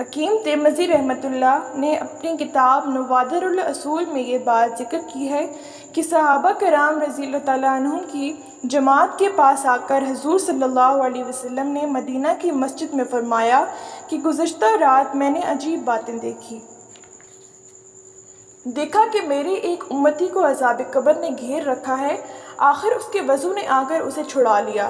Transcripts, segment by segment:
حکیم ترمذی رحمۃ اللہ نے اپنی کتاب نوادر الاصول میں یہ بات ذکر کی ہے کہ صحابہ کرام رضی اللہ تعالیٰ عنہم کی جماعت کے پاس آ کر حضور صلی اللہ علیہ وسلم نے مدینہ کی مسجد میں فرمایا کہ گزشتہ رات میں نے عجیب باتیں دیکھا کہ میری ایک امتی کو عذاب قبر نے گھیر رکھا ہے، آخر اس کے وضو نے آ کر اسے چھڑا لیا۔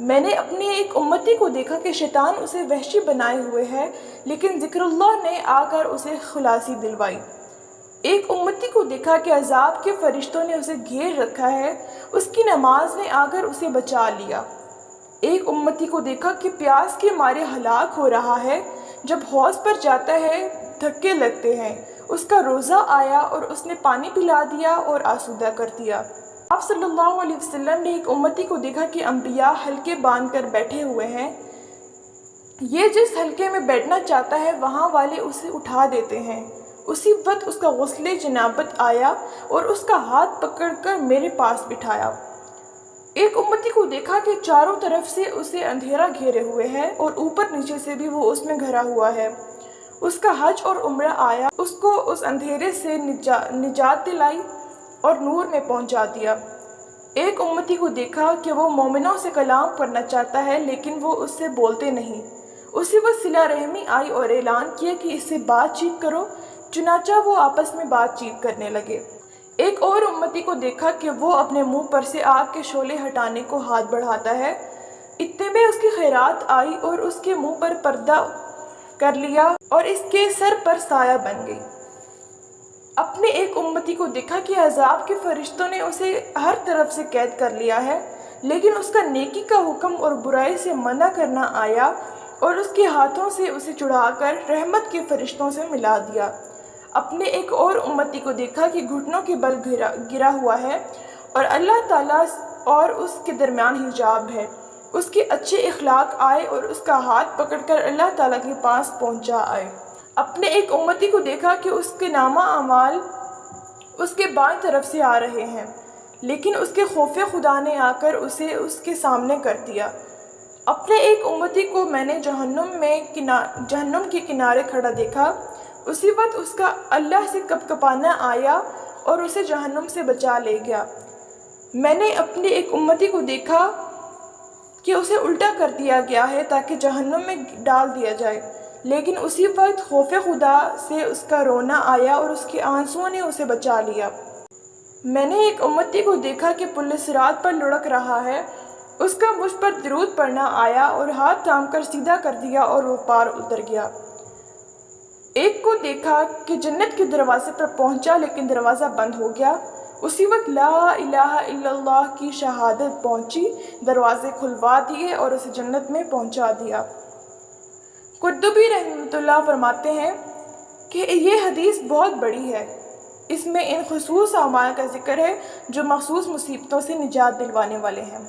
میں نے اپنی ایک امتی کو دیکھا کہ شیطان اسے وحشی بنائے ہوئے ہے، لیکن ذکر اللہ نے آ کر اسے خلاصی دلوائی۔ ایک امتی کو دیکھا کہ عذاب کے فرشتوں نے اسے گھیر رکھا ہے، اس کی نماز نے آ کر اسے بچا لیا۔ ایک امتی کو دیکھا کہ پیاس کے مارے ہلاک ہو رہا ہے، جب حوض پر جاتا ہے دھکے لگتے ہیں، اس کا روزہ آیا اور اس نے پانی پلا دیا اور آسودہ کر دیا۔ آپ صلی اللہ علیہ وسلم نے ایک امتی کو دیکھا کہ انبیاء حلقے باندھ کر بیٹھے ہوئے ہیں، یہ جس حلقے میں بیٹھنا چاہتا ہے وہاں والے اسے اٹھا دیتے ہیں۔ اسی وقت اس کا غسل جنابت آیا اور اس کا ہاتھ پکڑ کر میرے پاس بٹھایا۔ ایک امتی کو دیکھا کہ چاروں طرف سے اسے اندھیرا گھیرے ہوئے ہے اور اوپر نیچے سے بھی وہ اس میں گھرا ہوا ہے۔ اس کا حج اور عمرہ آیا، اس کو اس اندھیرے سے نجات دلائی اور نور میں پہنچا دیا۔ ایک امتی کو دیکھا کہ وہ مومنوں سے کلام کرنا چاہتا ہے لیکن وہ اس سے بولتے نہیں۔ اسی وقت صلہ رحمی آئی اور اعلان کیا کہ اس سے بات چیت کرو، چنانچہ وہ آپس میں بات چیت کرنے لگے۔ ایک اور امتی کو دیکھا کہ وہ اپنے منہ پر سے آگ کے شعلے ہٹانے کو ہاتھ بڑھاتا ہے، اتنے میں اس کی خیرات آئی اور اس کے منہ پر پردہ کر لیا اور اس کے سر پر سایہ بن گئی۔ اپنے ایک امتی کو دیکھا کہ عذاب کے فرشتوں نے اسے ہر طرف سے قید کر لیا ہے، لیکن اس کا نیکی کا حکم اور برائی سے منع کرنا آیا اور اس کے ہاتھوں سے اسے چھڑا کر رحمت کے فرشتوں سے ملا دیا۔ اپنے ایک اور امتی کو دیکھا کہ گھٹنوں کے بل گرا ہوا ہے اور اللہ تعالیٰ اور اس کے درمیان حجاب ہے، اس کے اچھے اخلاق آئے اور اس کا ہاتھ پکڑ کر اللہ تعالیٰ کے پاس پہنچا آئے۔ اپنے ایک امتی کو دیکھا کہ اس کے نامہ اعمال اس کے بائیں طرف سے آ رہے ہیں، لیکن اس کے خوف خدا نے آ کر اسے اس کے سامنے کر دیا۔ اپنے ایک امتی کو میں نے جہنم کے کنارے کھڑا دیکھا، اسی وقت اس کا اللہ سے کپکپانا آیا اور اسے جہنم سے بچا لے گیا۔ میں نے اپنے ایک امتی کو دیکھا کہ اسے الٹا کر دیا گیا ہے تاکہ جہنم میں ڈال دیا جائے، لیکن اسی وقت خوف خدا سے اس کا رونا آیا اور اس کے آنسوؤں نے اسے بچا لیا۔ میں نے ایک امتی کو دیکھا کہ پل صراط پر لڑک رہا ہے، اس کا مجھ پر درود پڑھنا آیا اور ہاتھ تھام کر سیدھا کر دیا اور وہ پار اتر گیا۔ ایک کو دیکھا کہ جنت کے دروازے پر پہنچا لیکن دروازہ بند ہو گیا، اسی وقت لا الہ الا اللہ کی شہادت پہنچی، دروازے کھلوا دیے اور اسے جنت میں پہنچا دیا۔ قرطبی رحمۃ اللہ فرماتے ہیں کہ یہ حدیث بہت بڑی ہے، اس میں ان خصوص اعمال کا ذکر ہے جو مخصوص مصیبتوں سے نجات دلوانے والے ہیں۔